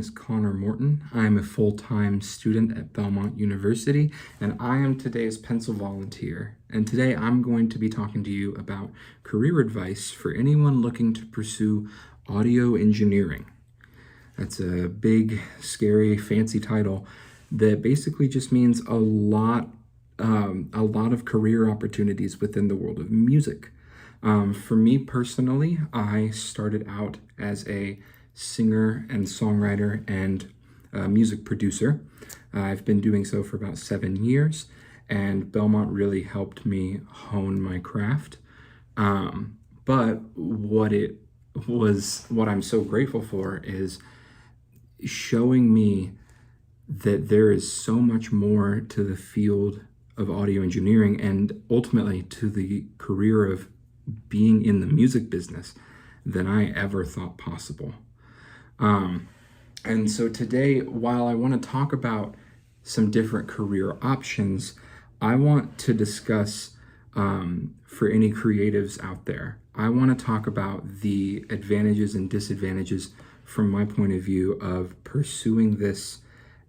is Connor Morton. I'm a full-time student at Belmont University, and I am today's pencil volunteer. And today I'm going to be talking to you about career advice for anyone looking to pursue audio engineering. That's a big, scary, fancy title that basically just means a lot of career opportunities within the world of music. For me personally, I started out as a singer and songwriter and music producer. I've been doing so for about 7 years, and Belmont really helped me hone my craft. But what I'm so grateful for is showing me that there is so much more to the field of audio engineering and ultimately to the career of being in the music business than I ever thought possible. And so today, while I want to talk about some different career options, I want to discuss, for any creatives out there, I want to talk about the advantages and disadvantages from my point of view of pursuing this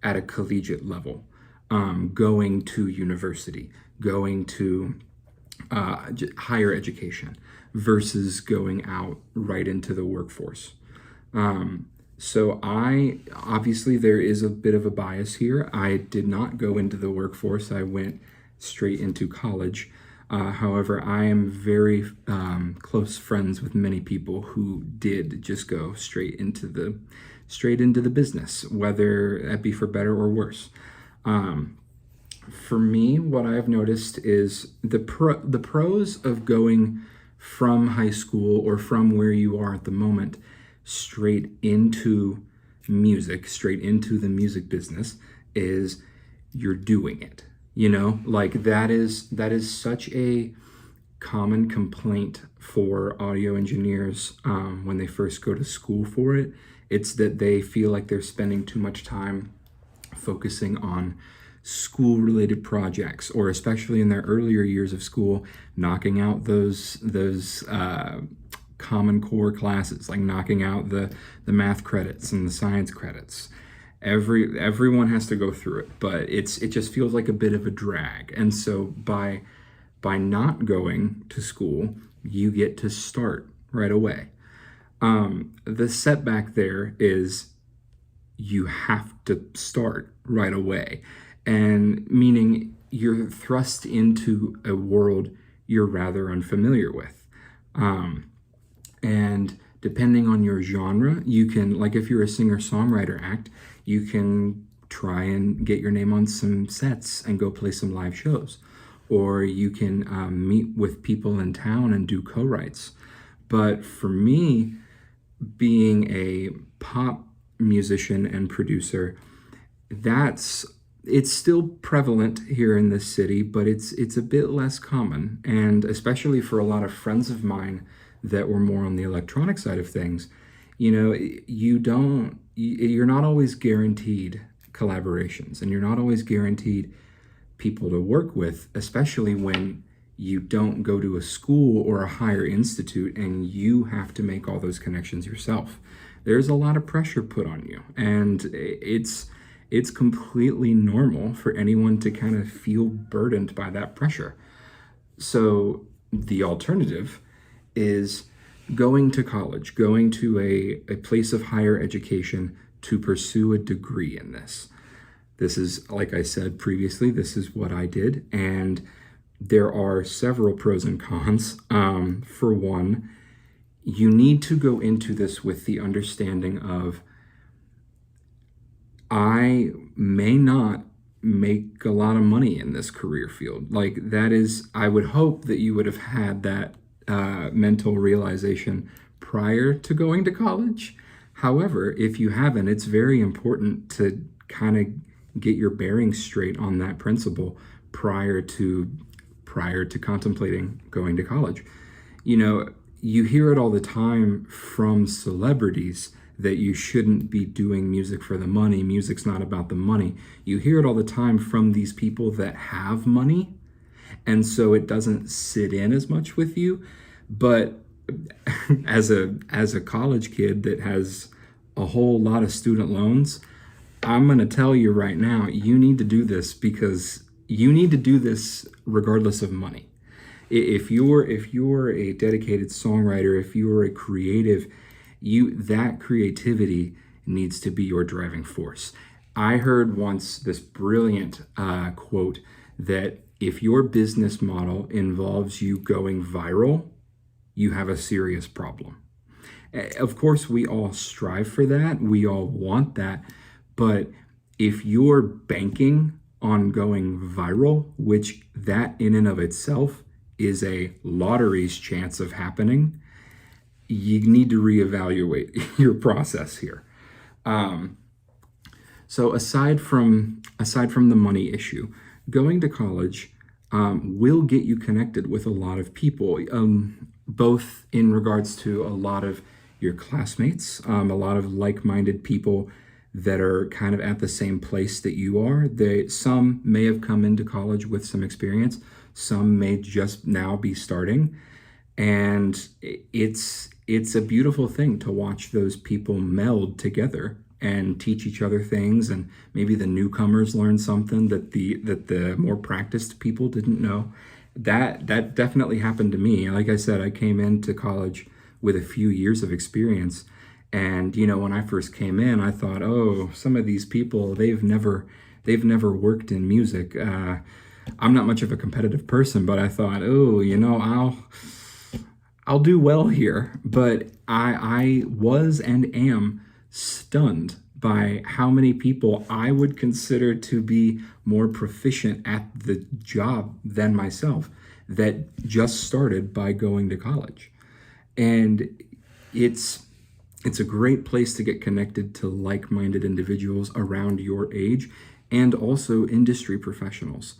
at a collegiate level, going to university, going to higher education versus going out right into the workforce. So obviously there is a bit of a bias here. I did not go into the workforce. I went straight into college. However, I am very close friends with many people who did just go straight into the business, whether that be for better or worse. For me, what I've noticed is the pros of going from high school or from where you are at the moment straight into music, straight into the music business, is you're doing it. You know, like that is such a common complaint for audio engineers when they first go to school for it. It's that they feel like they're spending too much time focusing on school-related projects, or especially in their earlier years of school, knocking out those common core classes, like knocking out the math credits and the science credits. Everyone has to go through it, but it just feels like a bit of a drag. And so by not going to school, you get to start right away. The setback there is you have to start right away, and meaning you're thrust into a world you're rather unfamiliar with. And depending on your genre, you can, like if you're a singer-songwriter act, you can try and get your name on some sets and go play some live shows. Or you can meet with people in town and do co-writes. But for me, being a pop musician and producer, it's still prevalent here in this city, but it's a bit less common. And especially for a lot of friends of mine that were more on the electronic side of things, you know, you're not always guaranteed collaborations, and you're not always guaranteed people to work with, especially when you don't go to a school or a higher institute and you have to make all those connections yourself. There's a lot of pressure put on you, and it's completely normal for anyone to kind of feel burdened by that pressure. So the alternative is going to college, going to a place of higher education to pursue a degree in this. This is, like I said previously, this is what I did, and there are several pros and cons. For one, you need to go into this with the understanding of, I may not make a lot of money in this career field. Like that is, I would hope that you would have had that mental realization prior to going to college. However, if you haven't, it's very important to kind of get your bearings straight on that principle prior to contemplating going to college. You know, you hear it all the time from celebrities that you shouldn't be doing music for the money. Music's not about the money. You hear it all the time from these people that have money, and so it doesn't sit in as much with you. But as a college kid that has a whole lot of student loans, I'm going to tell you right now, you need to do this because you need to do this regardless of money. If you're a dedicated songwriter, if you're a creative, that creativity needs to be your driving force. I heard once this brilliant quote that if your business model involves you going viral, you have a serious problem. Of course, we all strive for that. We all want that. But if you're banking on going viral, which that in and of itself is a lottery's chance of happening, you need to reevaluate your process here. So aside from the money issue, going to college will get you connected with a lot of people, both in regards to a lot of your classmates, a lot of like-minded people that are kind of at the same place that you are. Some may have come into college with some experience, some may just now be starting, and it's a beautiful thing to watch those people meld together and teach each other things, and maybe the newcomers learn something that the more practiced people didn't know. That definitely happened to me. Like I said, I came into college with a few years of experience, and when I first came in, I thought, oh, some of these people, they've never worked in music. I'm not much of a competitive person, but I thought, oh, I'll do well here. But I was and am stunned by how many people I would consider to be more proficient at the job than myself that just started by going to college. And it's a great place to get connected to like-minded individuals around your age and also industry professionals.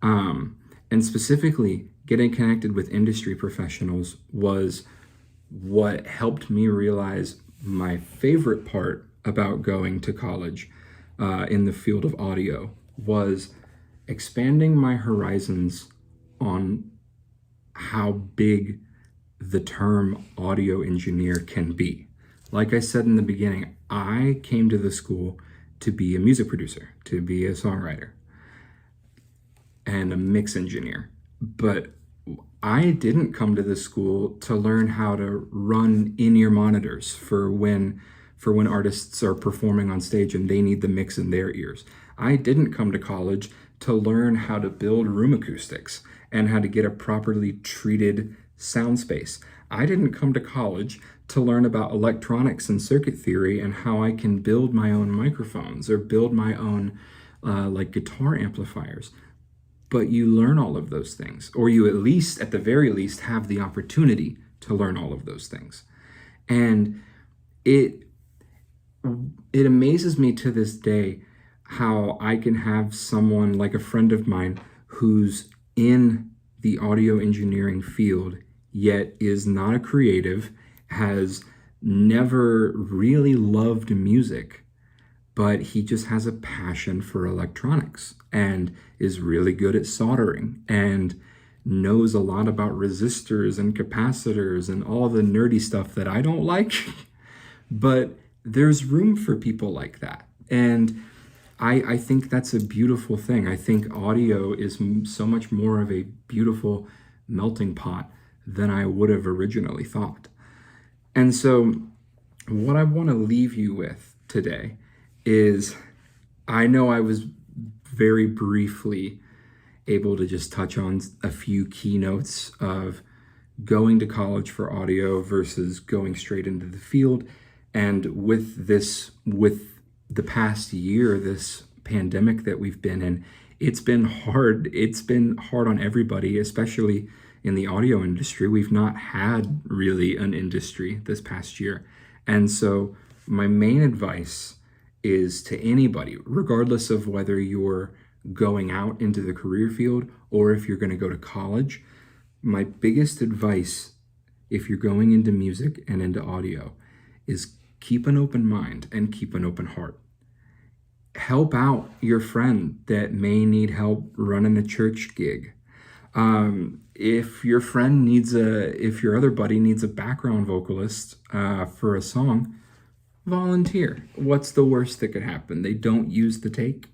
And specifically, getting connected with industry professionals was what helped me realize my favorite part about going to college in the field of audio was expanding my horizons on how big the term audio engineer can be. Like I said in the beginning, I came to the school to be a music producer, to be a songwriter, and a mix engineer. But I didn't come to the school to learn how to run in-ear monitors for when artists are performing on stage and they need the mix in their ears. I didn't come to college to learn how to build room acoustics and how to get a properly treated sound space. I didn't come to college to learn about electronics and circuit theory and how I can build my own microphones or build my own guitar amplifiers. But you learn all of those things, or you at the very least, have the opportunity to learn all of those things. And it amazes me to this day how I can have someone like a friend of mine who's in the audio engineering field, yet is not a creative, has never really loved music, but he just has a passion for electronics and is really good at soldering and knows a lot about resistors and capacitors and all the nerdy stuff that I don't like. But there's room for people like that. And I think that's a beautiful thing. I think audio is so much more of a beautiful melting pot than I would have originally thought. And so what I want to leave you with today is, I know I was very briefly able to just touch on a few keynotes of going to college for audio versus going straight into the field. And with the past year, this pandemic that we've been in, it's been hard. It's been hard on everybody, especially in the audio industry. We've not had really an industry this past year. And so my main advice is to anybody, regardless of whether you're going out into the career field or if you're going to go to college, my biggest advice, if you're going into music and into audio, is keep an open mind and keep an open heart. Help out your friend that may need help running a church gig. If your other buddy needs a background vocalist for a song, volunteer. What's the worst that could happen? They don't use the take.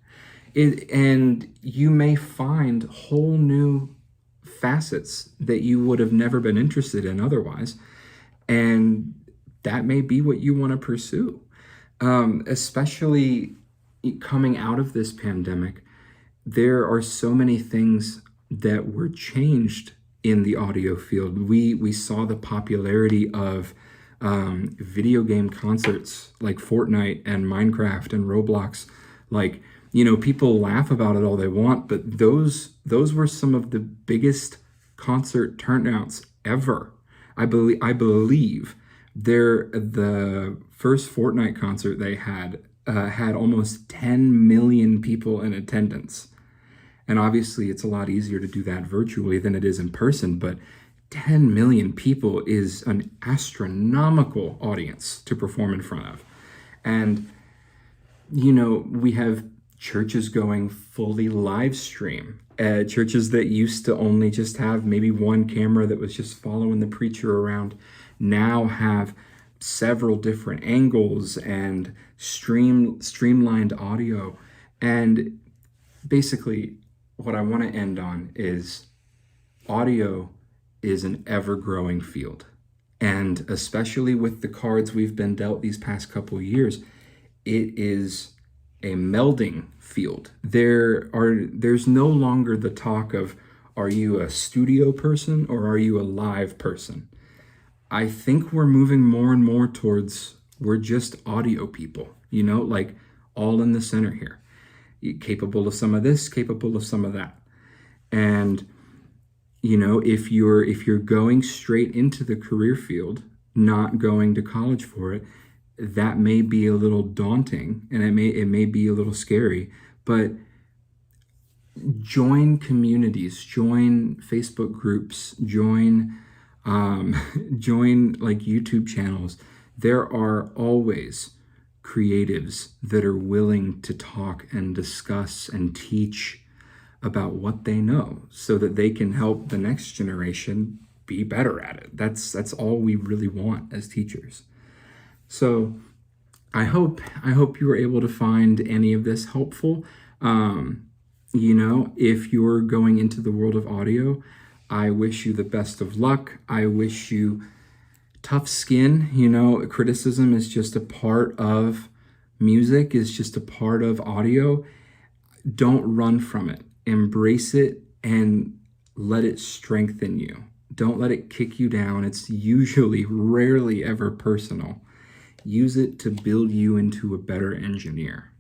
And you may find whole new facets that you would have never been interested in otherwise. And that may be what you want to pursue. Especially coming out of this pandemic, there are so many things that were changed in the audio field. We saw the popularity of video game concerts like Fortnite and Minecraft and Roblox. Like, people laugh about it all they want, but those were some of the biggest concert turnouts ever. I believe the first Fortnite concert they had almost 10 million people in attendance. And obviously it's a lot easier to do that virtually than it is in person, but 10 million people is an astronomical audience to perform in front of. And, we have churches going fully live stream. Churches that used to only just have maybe one camera that was just following the preacher around now have several different angles and streamlined audio. And basically, what I want to end on is audio is an ever-growing field. And especially with the cards we've been dealt these past couple of years, it is a melding field. There's no longer the talk of, are you a studio person or are you a live person? I think we're moving more and more towards we're just audio people, like all in the center here. Capable of some of this, capable of some of that. And, if you're going straight into the career field, not going to college for it, that may be a little daunting and it may be a little scary, but join communities, join Facebook groups, join like YouTube channels. There are always creatives that are willing to talk and discuss and teach about what they know so that they can help the next generation be better at it. That's all we really want as teachers. So I hope you were able to find any of this helpful. If you're going into the world of audio, I wish you the best of luck. I wish you tough skin. Criticism is just a part of music, is just a part of audio. Don't run from it. Embrace it and let it strengthen you. Don't let it kick you down. It's usually, rarely ever personal. Use it to build you into a better engineer.